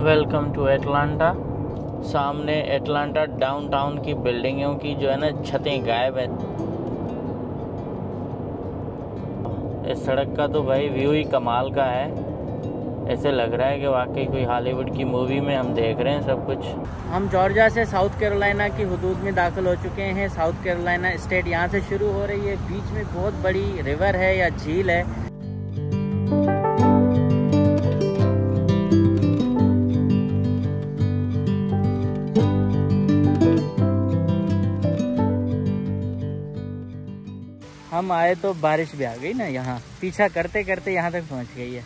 Welcome to Atlanta. सामने Atlanta downtown की बिल्डिंगों की जो है ना छतें गायब है। इस सड़क का तो भाई व्यू ही कमाल का है। ऐसे लग रहा है कि वाकई कोई हॉलीवुड की मूवी में हम देख रहे हैं सब कुछ। हम जॉर्जिया से साउथ कैरोलिना की हुदूद में दाखिल हो चुके हैं। साउथ कैरोलिना स्टेट यहाँ से शुरू हो रही है। बीच में बहुत बड़ी रिवर है या झील है। हम आए तो बारिश भी आ गई ना, यहाँ पीछा करते करते यहाँ तक पहुँच गई है।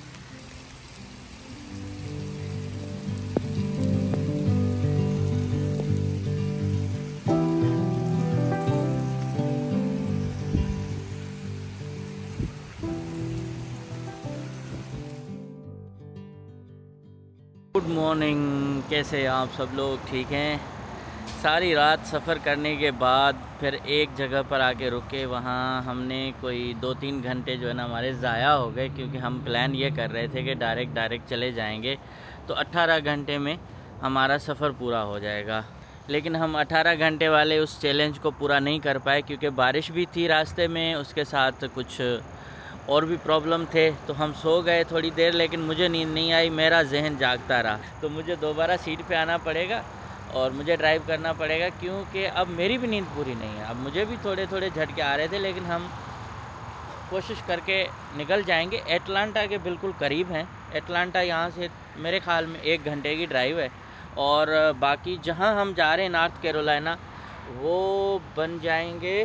गुड मॉर्निंग, कैसे आप सब लोग? ठीक हैं? सारी रात सफ़र करने के बाद फिर एक जगह पर आके रुके। वहाँ हमने कोई 2-3 घंटे जो है ना हमारे ज़ाया हो गए, क्योंकि हम प्लान ये कर रहे थे कि डायरेक्ट चले जाएंगे तो 18 घंटे में हमारा सफ़र पूरा हो जाएगा। लेकिन हम 18 घंटे वाले उस चैलेंज को पूरा नहीं कर पाए, क्योंकि बारिश भी थी रास्ते में, उसके साथ कुछ और भी प्रॉब्लम थे। तो हम सो गए थोड़ी देर, लेकिन मुझे नींद नहीं आई, मेरा जहन जागता रहा। तो मुझे दोबारा सीट पे आना पड़ेगा और मुझे ड्राइव करना पड़ेगा, क्योंकि अब मेरी भी नींद पूरी नहीं है। अब मुझे भी थोड़े थोड़े झटके आ रहे थे, लेकिन हम कोशिश करके निकल जाएंगे। एटलांटा के बिल्कुल करीब हैं। एटलांटा यहाँ से मेरे ख्याल में 1 घंटे की ड्राइव है, और बाकी जहाँ हम जा रहे हैं नॉर्थ कैरोलिना, वो बन जाएंगे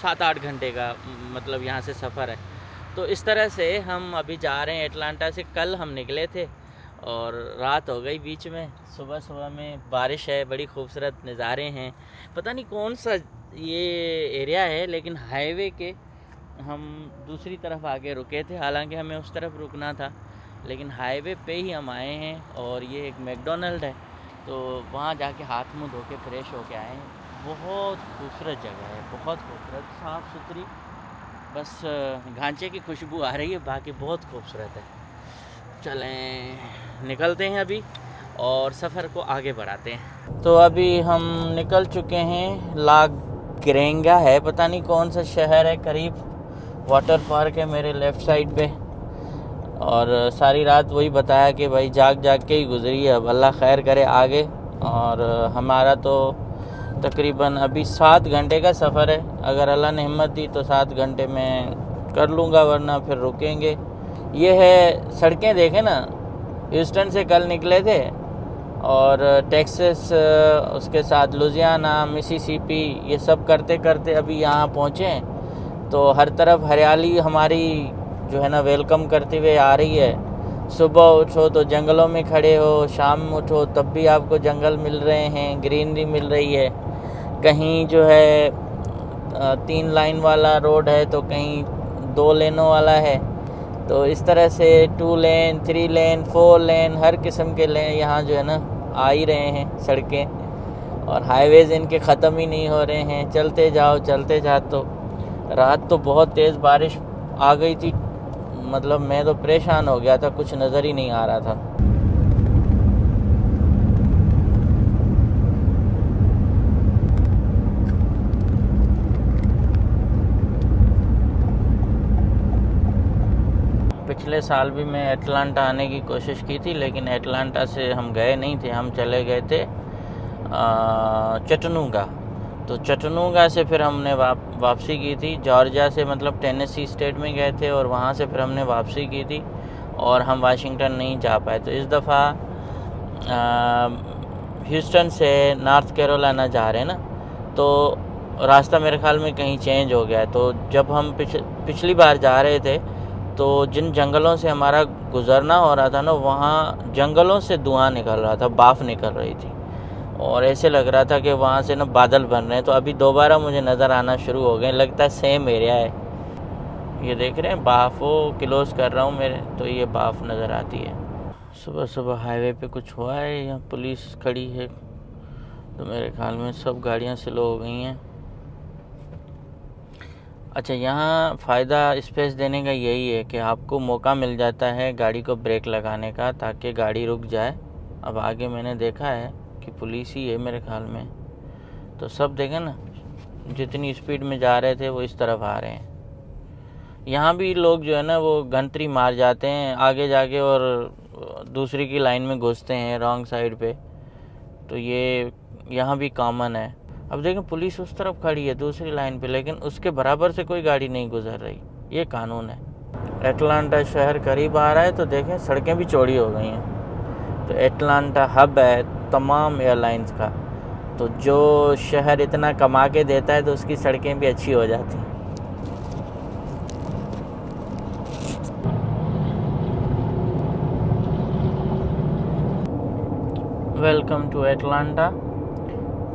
7-8 घंटे का, मतलब यहाँ से सफ़र है। तो इस तरह से हम अभी जा रहे हैं एटलांटा से। कल हम निकले थे और रात हो गई बीच में। सुबह में बारिश है, बड़ी खूबसूरत नज़ारे हैं। पता नहीं कौन सा ये एरिया है, लेकिन हाईवे के हम दूसरी तरफ आके रुके थे। हालांकि हमें उस तरफ रुकना था, लेकिन हाईवे पे ही हम आए हैं। और ये एक मैकडॉनल्ड है, तो वहाँ जाके हाथ मुँह धो के फ्रेश होके आए हैं। बहुत खूबसूरत जगह है, बहुत खूबसूरत, साफ़ सुथरी। बस घांचे की खुशबू आ रही है, बाकी बहुत खूबसूरत है। चलें निकलते हैं अभी और सफ़र को आगे बढ़ाते हैं। तो अभी हम निकल चुके हैं। ला ग्रेंगा है, पता नहीं कौन सा शहर है, करीब वाटर पार्क है मेरे लेफ़्ट साइड पे। और सारी रात वही बताया कि भाई जाग के ही गुजरी है। अब अल्लाह खैर करे आगे। और हमारा तो तकरीबन अभी 7 घंटे का सफ़र है। अगर अल्लाह ने हिम्मत दी तो 7 घंटे में कर लूँगा, वरना फिर रुकेंगे। ये है सड़कें देखें ना। ह्यूस्टन से कल निकले थे और टेक्सास, उसके साथ लुजियाना, मिसिसिपी, ये सब करते करते अभी यहाँ पहुँचे हैं। तो हर तरफ हरियाली हमारी जो है ना वेलकम करते हुए आ रही है। सुबह उठो तो जंगलों में खड़े हो, शाम में उठो तब भी आपको जंगल मिल रहे हैं, ग्रीनरी मिल रही है। कहीं जो है 3 लाइन वाला रोड है तो कहीं 2 लेनों वाला है। तो इस तरह से 2 लेन, 3 लेन, 4 लेन, हर किस्म के लेन यहाँ जो है ना आ ही रहे हैं सड़कें। और हाईवेज इनके ख़त्म ही नहीं हो रहे हैं। चलते जाओ। तो रात तो बहुत तेज़ बारिश आ गई थी, मतलब मैं तो परेशान हो गया था, कुछ नज़र ही नहीं आ रहा था। पिछले साल भी मैं एटलांटा आने की कोशिश की थी, लेकिन एटलांटा से हम गए नहीं थे। हम चले गए थे चटनूगा। तो चटनूगा से फिर हमने वापसी की थी। जॉर्जिया से मतलब टेनेसी स्टेट में गए थे, और वहाँ से फिर हमने वापसी की थी, और हम वाशिंगटन नहीं जा पाए। तो इस दफ़ा ह्यूस्टन से नॉर्थ कैरोलिना जा रहे हैं ना, तो रास्ता मेरे ख्याल में कहीं चेंज हो गया है। तो जब हम पिछली बार जा रहे थे, तो जिन जंगलों से हमारा गुज़रना हो रहा था ना, वहाँ जंगलों से धुआं निकल रहा था, भाप निकल रही थी, और ऐसे लग रहा था कि वहाँ से ना बादल बन रहे हैं। तो अभी दोबारा मुझे नज़र आना शुरू हो गए, लगता है सेम एरिया है। ये देख रहे हैं, भाप वो क्लोज कर रहा हूँ मेरे, तो ये भाप नज़र आती है। सुबह हाईवे पे कुछ हुआ है, यहाँ पुलिस खड़ी है, तो मेरे ख्याल में सब गाड़ियाँ स्लो हो गई हैं। अच्छा, यहाँ फ़ायदा स्पेस देने का यही है कि आपको मौका मिल जाता है गाड़ी को ब्रेक लगाने का ताकि गाड़ी रुक जाए। अब आगे मैंने देखा है कि पुलिस ही है मेरे ख्याल में, तो सब देखें ना, जितनी स्पीड में जा रहे थे वो इस तरफ आ रहे हैं। यहाँ भी लोग जो है ना वो घंटरी मार जाते हैं आगे जाके और दूसरी की लाइन में घुसते हैं रॉन्ग साइड पे, तो ये यहाँ भी कॉमन है। अब देखें पुलिस उस तरफ खड़ी है दूसरी लाइन पे, लेकिन उसके बराबर से कोई गाड़ी नहीं गुजर रही, ये कानून है। एटलांटा शहर करीब आ रहा है तो देखें सड़कें भी चौड़ी हो गई हैं। तो एटलांटा हब है तमाम एयरलाइंस का, तो जो शहर इतना कमा के देता है तो उसकी सड़कें भी अच्छी हो जाती हैं। Welcome to Atlanta.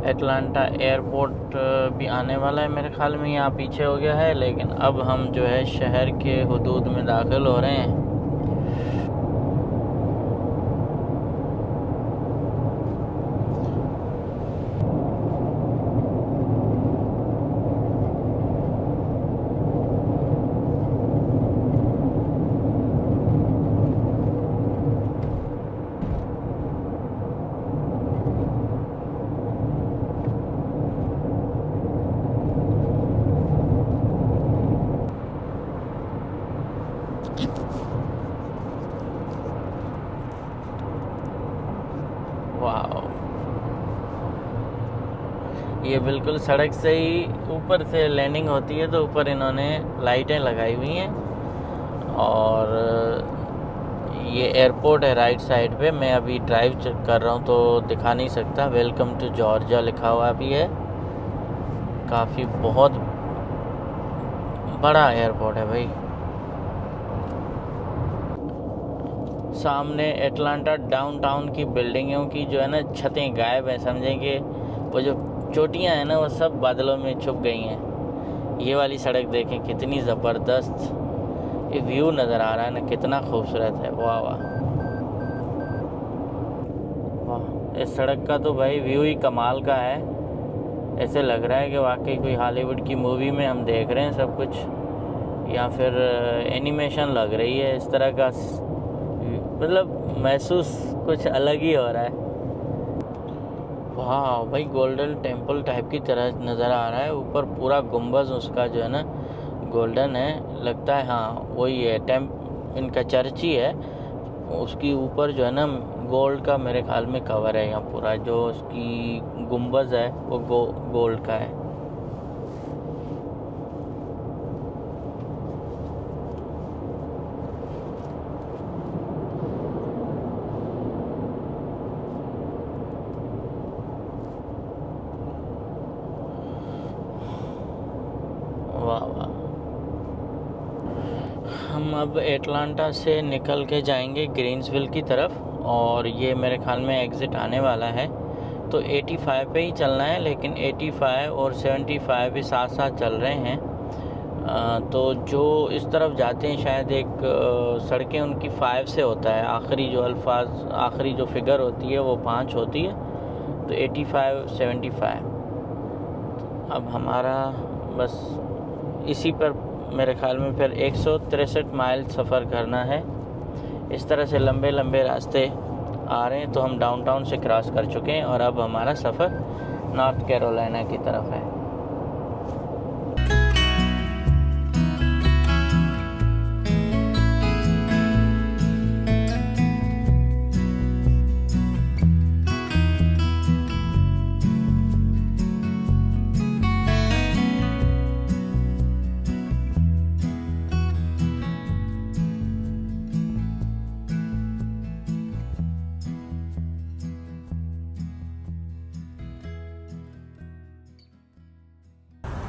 Atlanta airport भी आने वाला है मेरे ख्याल में, यहाँ पीछे हो गया है, लेकिन अब हम जो है शहर के हुदूद में दाखिल हो रहे हैं। वाह, ये बिल्कुल सड़क से ही ऊपर से लैंडिंग होती है, तो ऊपर इन्होंने लाइटें लगाई हुई हैं। और ये एयरपोर्ट है राइट साइड पे। मैं अभी ड्राइव कर रहा हूँ तो दिखा नहीं सकता। वेलकम टू जॉर्जिया लिखा हुआ भी है। काफ़ी बहुत बड़ा एयरपोर्ट है भाई। सामने एटलांटा डाउनटाउन की बिल्डिंगों की जो है ना छतें गायब हैं, समझेंगे वो जो चोटियां हैं ना वो सब बादलों में छुप गई हैं। ये वाली सड़क देखें कितनी ज़बरदस्त एक व्यू नज़र आ रहा है ना, कितना खूबसूरत है। वाह वाह वाह, इस सड़क का तो भाई व्यू ही कमाल का है। ऐसे लग रहा है कि वाकई कोई हॉलीवुड की मूवी में हम देख रहे हैं सब कुछ, या फिर एनिमेशन लग रही है। इस तरह का मतलब महसूस कुछ अलग ही हो रहा है। वाह भाई, गोल्डन टेम्पल टाइप की तरह नज़र आ रहा है। ऊपर पूरा गुंबज उसका जो है ना गोल्डन है, लगता है। हाँ वही है, इनका चर्च ही है। उसकी ऊपर जो है ना गोल्ड का मेरे ख्याल में कवर है। यहाँ पूरा जो उसकी गुंबज है वो गोल्ड का है। वाह वाह, हम अब एटलांटा से निकल के जाएंगे ग्रीन्सविल की तरफ, और ये मेरे ख्याल में एग्ज़िट आने वाला है। तो 85 पे ही चलना है, लेकिन 85 और 75 भी साथ साथ चल रहे हैं। तो जो इस तरफ जाते हैं शायद एक सड़कें उनकी 5 से होता है, आखिरी जो फिगर होती है वो 5 होती है। तो 85 75 अब हमारा बस इसी पर मेरे ख्याल में फिर 163 माइल सफ़र करना है। इस तरह से लंबे लंबे रास्ते आ रहे हैं। तो हम डाउनटाउन से क्रॉस कर चुके हैं और अब हमारा सफ़र नॉर्थ कैरोलिना की तरफ है।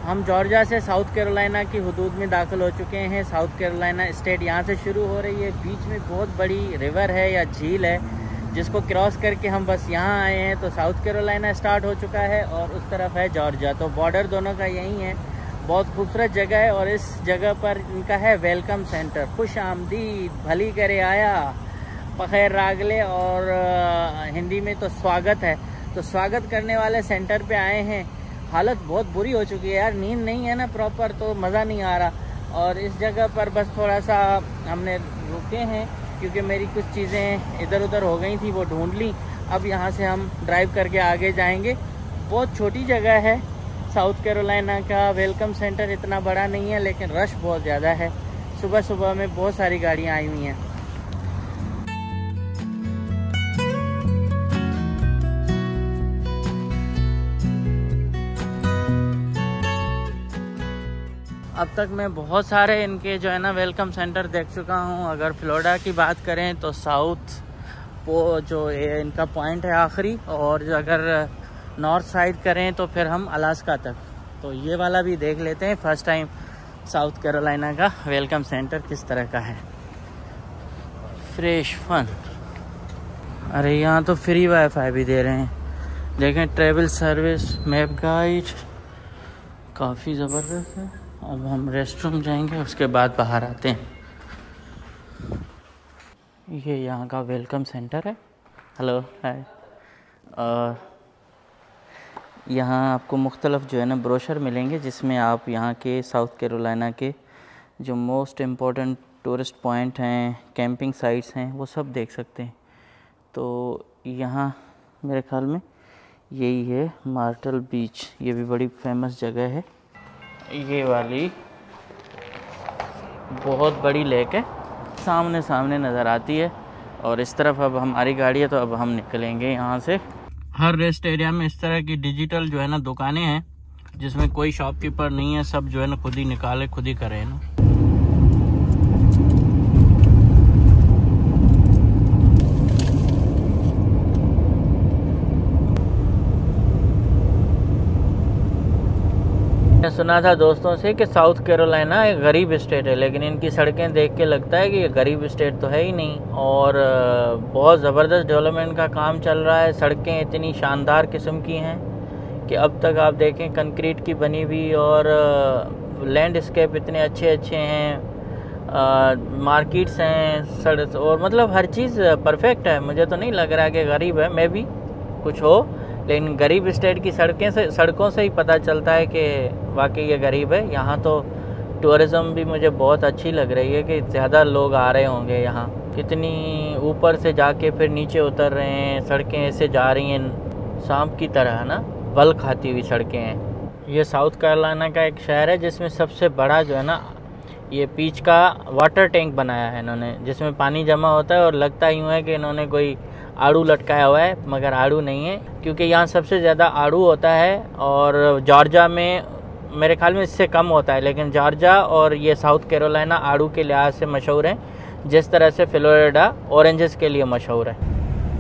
हम जॉर्जिया से साउथ कैरोलिना की हुदूद में दाखिल हो चुके हैं। साउथ कैरोलिना स्टेट यहाँ से शुरू हो रही है। बीच में बहुत बड़ी रिवर है या झील है जिसको क्रॉस करके हम बस यहाँ आए हैं। तो साउथ कैरोलिना स्टार्ट हो चुका है और उस तरफ है जॉर्जिया। तो बॉर्डर दोनों का यही है। बहुत खूबसूरत जगह है और इस जगह पर इनका है वेलकम सेंटर। खुश आमदीद, भली करे आया, पखैर रागले, और हिंदी में तो स्वागत है। तो स्वागत करने वाले सेंटर पे आए हैं। हालत बहुत बुरी हो चुकी है यार, नींद नहीं है ना प्रॉपर तो मज़ा नहीं आ रहा। और इस जगह पर बस थोड़ा सा हमने रुके हैं क्योंकि मेरी कुछ चीज़ें इधर उधर हो गई थी, वो ढूंढ ली। अब यहाँ से हम ड्राइव करके आगे जाएंगे। बहुत छोटी जगह है, साउथ कैरोलिना का वेलकम सेंटर इतना बड़ा नहीं है, लेकिन रश बहुत ज़्यादा है। सुबह सुबह में बहुत सारी गाड़ियाँ आई हुई हैं। अब तक मैं बहुत सारे इनके जो है ना वेलकम सेंटर देख चुका हूँ। अगर फ्लोरिडा की बात करें तो साउथ जो इनका पॉइंट है आखिरी, और अगर नॉर्थ साइड करें तो फिर हम अलास्का तक। तो ये वाला भी देख लेते हैं फर्स्ट टाइम साउथ कैरोलिना का वेलकम सेंटर किस तरह का है। फ्रेश फन, अरे यहाँ तो फ्री वाईफाई भी दे रहे हैं। देखें, ट्रेवल सर्विस, मैप गाइड, काफ़ी ज़बरदस्त है। अब हम रेस्टरूम जाएंगे, उसके बाद बाहर आते हैं। ये यहाँ का वेलकम सेंटर है। हेलो, हाय। और यहाँ आपको मुख्तलिफ जो है ना ब्रोशर मिलेंगे, जिसमें आप यहाँ के साउथ कैरोलिना के जो मोस्ट इम्पोर्टेंट टूरिस्ट पॉइंट हैं, कैंपिंग साइट्स हैं, वो सब देख सकते हैं। तो यहाँ मेरे ख्याल में यही है मार्टल बीच, ये भी बड़ी फेमस जगह है। ये वाली बहुत बड़ी लेक है, सामने सामने नज़र आती है। और इस तरफ अब हमारी गाड़ी है, तो अब हम निकलेंगे यहाँ से। हर रेस्ट एरिया में इस तरह की डिजिटल जो है ना दुकानें हैं, जिसमें कोई शॉपकीपर नहीं है, सब जो है ना खुद ही निकाले खुद ही करे ना। मैंने सुना था दोस्तों से कि साउथ कैरोलिना एक गरीब स्टेट है, लेकिन इनकी सड़कें देख के लगता है कि ये गरीब स्टेट तो है ही नहीं। और बहुत ज़बरदस्त डेवलपमेंट का काम चल रहा है। सड़कें इतनी शानदार किस्म की हैं कि अब तक आप देखें कंक्रीट की बनी हुई, और लैंडस्केप इतने अच्छे अच्छे हैं, मार्केट्स हैं, सड़क, और मतलब हर चीज़ परफेक्ट है। मुझे तो नहीं लग रहा कि गरीब है, मैं भी कुछ हो, लेकिन गरीब स्टेट की सड़कों से ही पता चलता है कि वाकई ये गरीब है। यहाँ तो टूरिज़्म भी मुझे बहुत अच्छी लग रही है कि ज़्यादा लोग आ रहे होंगे यहाँ। कितनी ऊपर से जाके फिर नीचे उतर रहे हैं, सड़कें ऐसे जा रही हैं सांप की तरह ना, बल खाती हुई सड़कें हैं। ये साउथ कैरोलिना का एक शहर है जिसमें सबसे बड़ा जो है ना ये पीच का वाटर टैंक बनाया है इन्होंने, जिसमें पानी जमा होता है। और लगता यूँ है कि इन्होंने कोई आड़ू लटकाया हुआ है, मगर आड़ू नहीं है, क्योंकि यहाँ सबसे ज़्यादा आड़ू होता है। और जॉर्जिया में मेरे ख्याल में इससे कम होता है, लेकिन जॉर्जिया और ये साउथ कैरोलिना आड़ू के लिहाज से मशहूर हैं, जिस तरह से फ्लोरिडा ऑरेंजेस के लिए मशहूर है।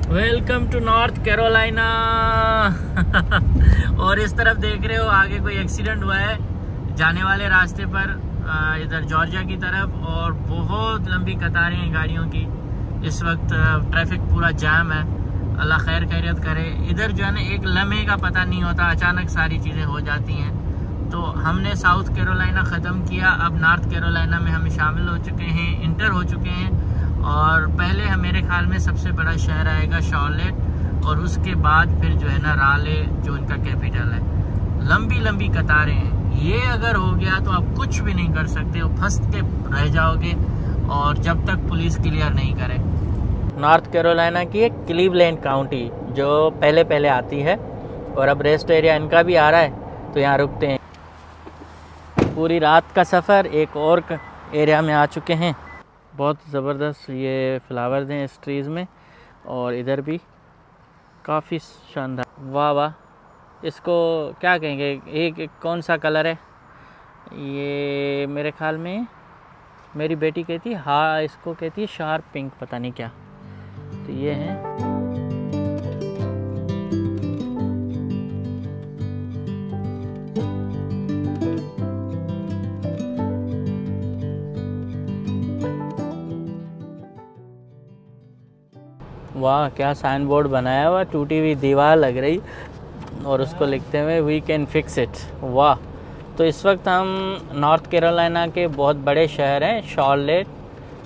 Welcome to North Carolina. और इस तरफ देख रहे हो आगे कोई एक्सीडेंट हुआ है जाने वाले रास्ते पर, इधर जॉर्जिया की तरफ, और बहुत लंबी कतारें हैं गाड़ियों की। इस वक्त ट्रैफिक पूरा जाम है। अल्लाह खैर खैरियत करे। इधर जो है ना एक लम्हे का पता नहीं होता, अचानक सारी चीज़ें हो जाती हैं। तो हमने साउथ कैरोलिना ख़त्म किया, अब नॉर्थ कैरोलिना में हम शामिल हो चुके हैं, इंटर हो चुके हैं। और पहले मेरे ख्याल में सबसे बड़ा शहर आएगा शार्लेट, और उसके बाद फिर जो है ना राले, जो इनका कैपिटल है। लंबी लंबी कतारें हैं। ये अगर हो गया तो आप कुछ भी नहीं कर सकते हो, फंस के रह जाओगे, और जब तक पुलिस क्लियर नहीं करे। नॉर्थ कैरोलिना की एक क्लीवलैंड काउंटी जो पहले पहले आती है, और अब रेस्ट एरिया इनका भी आ रहा है, तो यहाँ रुकते हैं। पूरी रात का सफ़र एक और एरिया में आ चुके हैं। बहुत ज़बरदस्त ये फ्लावर्स हैं इस ट्रीज़ में, और इधर भी काफ़ी शानदार। वाह वाह, इसको क्या कहेंगे, एक कौन सा कलर है ये? मेरे ख्याल में मेरी बेटी कहती है, हाँ इसको कहती है शार्प पिंक, पता नहीं क्या। तो ये है। वाह, क्या साइन बोर्ड बनाया हुआ, टूटी हुई दीवार लग रही, और उसको लिखते हुए वी कैन फिक्स इट। वाह। तो इस वक्त हम नॉर्थ कैरोलिना के बहुत बड़े शहर हैं शार्लेट,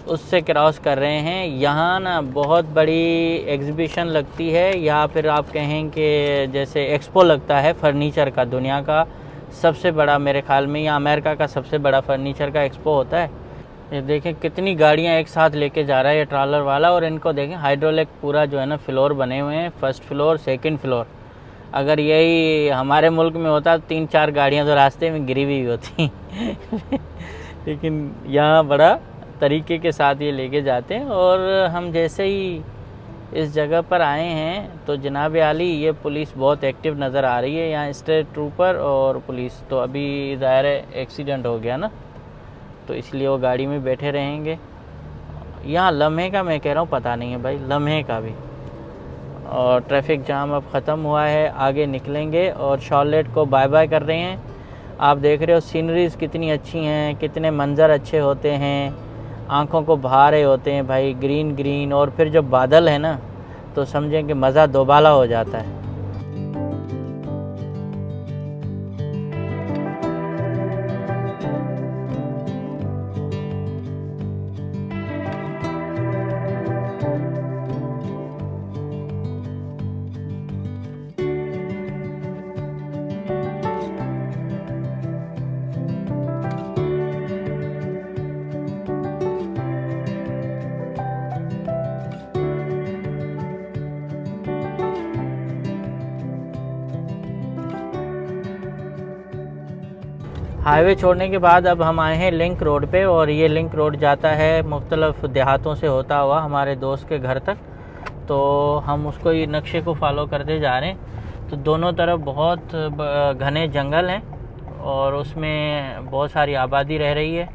उससे क्रॉस कर रहे हैं। यहाँ ना बहुत बड़ी एग्जीबिशन लगती है, या फिर आप कहें कि जैसे एक्सपो लगता है फर्नीचर का, दुनिया का सबसे बड़ा, मेरे ख्याल में या अमेरिका का सबसे बड़ा फर्नीचर का एक्सपो होता है। ये देखें कितनी गाड़ियाँ एक साथ लेके जा रहा है ये ट्रॉलर वाला, और इनको देखें हाइड्रोलिक पूरा जो है ना फ्लोर बने हुए हैं, फर्स्ट फ्लोर सेकंड फ्लोर। अगर यही हमारे मुल्क में होता तो 3-4 गाड़ियाँ तो रास्ते में गिरी हुई होती लेकिन यहाँ बड़ा तरीके के साथ ये लेके जाते हैं। और हम जैसे ही इस जगह पर आए हैं तो जनाब आली ये पुलिस बहुत एक्टिव नज़र आ रही है, यहाँ स्टेट ट्रूपर और पुलिस। तो अभी ज़ाहिर है एक्सीडेंट हो गया ना, तो इसलिए वो गाड़ी में बैठे रहेंगे। यहाँ लम्हे का मैं कह रहा हूँ पता नहीं है भाई, लम्हे का भी। और ट्रैफिक जाम अब ख़त्म हुआ है, आगे निकलेंगे और शॉर्लेट को बाय बाय कर रहे हैं। आप देख रहे हो सीनरीज़ कितनी अच्छी हैं, कितने मंज़र अच्छे होते हैं, आँखों को भा रहे होते हैं भाई, ग्रीन ग्रीन। और फिर जब बादल है ना तो समझें कि मज़ा दोबाला हो जाता है। हाईवे छोड़ने के बाद अब हम आए हैं लिंक रोड पे, और ये लिंक रोड जाता है मुख्तलिफ देहातों से होता हुआ हमारे दोस्त के घर तक। तो हम उसको ये नक्शे को फॉलो करते जा रहे हैं। तो दोनों तरफ बहुत घने जंगल हैं और उसमें बहुत सारी आबादी रह रही है।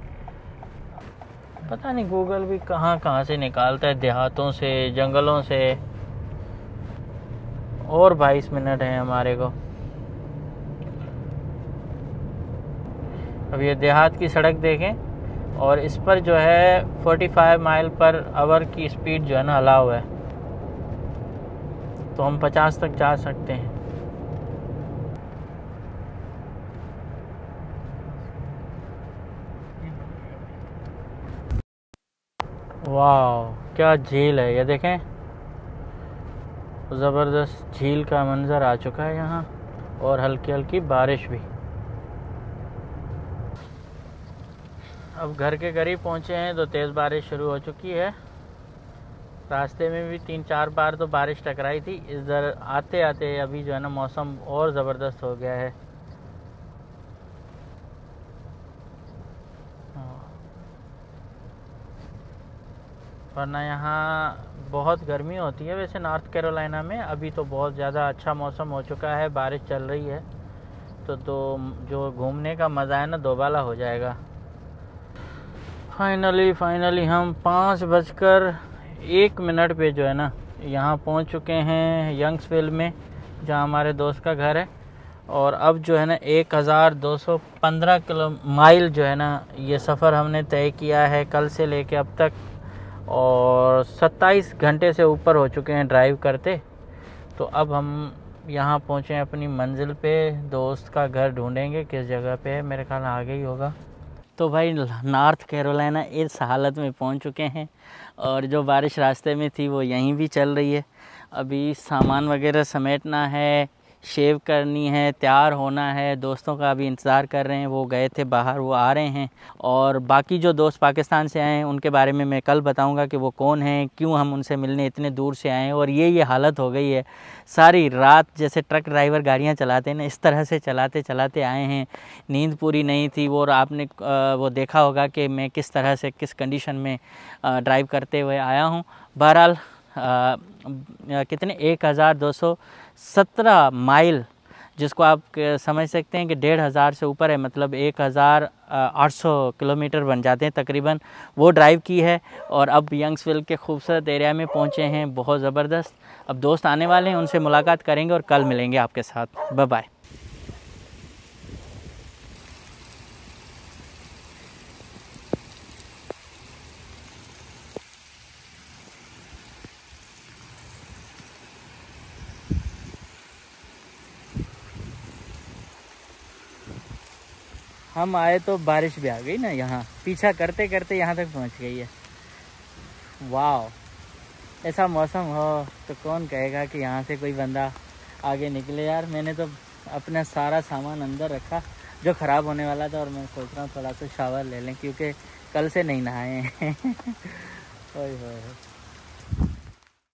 पता नहीं गूगल भी कहाँ कहाँ से निकालता है, देहातों से, जंगलों से। और 22 मिनट हैं हमारे को। अब ये देहात की सड़क देखें, और इस पर जो है 45 माइल पर आवर की स्पीड जो है ना अलाउ है, तो हम 50 तक जा सकते हैं। वाह क्या झील है, ये देखें ज़बरदस्त झील का मंजर आ चुका है यहाँ, और हल्की हल्की बारिश भी। अब घर के करीब पहुँचे हैं तो तेज़ बारिश शुरू हो चुकी है। रास्ते में भी 3-4 बार तो बारिश टकराई थी। इधर आते आते अभी जो है ना मौसम और ज़बरदस्त हो गया है। वरना यहाँ बहुत गर्मी होती है वैसे नॉर्थ कैरोलिना में। अभी तो बहुत ज़्यादा अच्छा मौसम हो चुका है, बारिश चल रही है, तो जो घूमने का मज़ा है ना दोबाला हो जाएगा। फाइनली हम 5:01 पे जो है ना यहाँ पहुँच चुके हैं यंग्सविल में, जहाँ हमारे दोस्त का घर है। और अब जो है ना 1215 माइल जो है ना ये सफ़र हमने तय किया है कल से लेके अब तक, और 27 घंटे से ऊपर हो चुके हैं ड्राइव करते। तो अब हम यहाँ पहुँचे हैं अपनी मंजिल पे। दोस्त का घर ढूंढेंगे किस जगह पे है, मेरे ख्याल आगे ही होगा। तो भाई नॉर्थ कैरोलिना इस हालत में पहुँच चुके हैं, और जो बारिश रास्ते में थी वो यहीं भी चल रही है। अभी सामान वगैरह समेटना है, शेव करनी है, तैयार होना है। दोस्तों का अभी इंतज़ार कर रहे हैं, वो गए थे बाहर, वो आ रहे हैं। और बाकी जो दोस्त पाकिस्तान से आए हैं उनके बारे में मैं कल बताऊंगा कि वो कौन हैं, क्यों हम उनसे मिलने इतने दूर से आए हैं। और ये हालत हो गई है, सारी रात जैसे ट्रक ड्राइवर गाड़ियां चलाते हैं ना, इस तरह से चलाते चलाते आए हैं। नींद पूरी नहीं थी, वो आपने वो देखा होगा कि मैं किस तरह से किस कंडीशन में ड्राइव करते हुए आया हूँ। बहरहाल कितने 1217 माइल, जिसको आप समझ सकते हैं कि 1500 से ऊपर है, मतलब 1800 किलोमीटर बन जाते हैं तकरीबन, वो ड्राइव की है। और अब यंग्सविल के खूबसूरत एरिया में पहुँचे हैं, बहुत ज़बरदस्त। अब दोस्त आने वाले हैं, उनसे मुलाकात करेंगे और कल मिलेंगे आपके साथ। Bye bye. हम आए तो बारिश भी आ गई ना, यहाँ पीछा करते करते यहाँ तक पहुँच गई है। वाह, ऐसा मौसम हो तो कौन कहेगा कि यहाँ से कोई बंदा आगे निकले। यार मैंने तो अपना सारा सामान अंदर रखा जो ख़राब होने वाला था, और मैं सोच रहा हूँ थोड़ा सा शावर ले लें क्योंकि कल से नहीं नहाए हैं। ओए होए।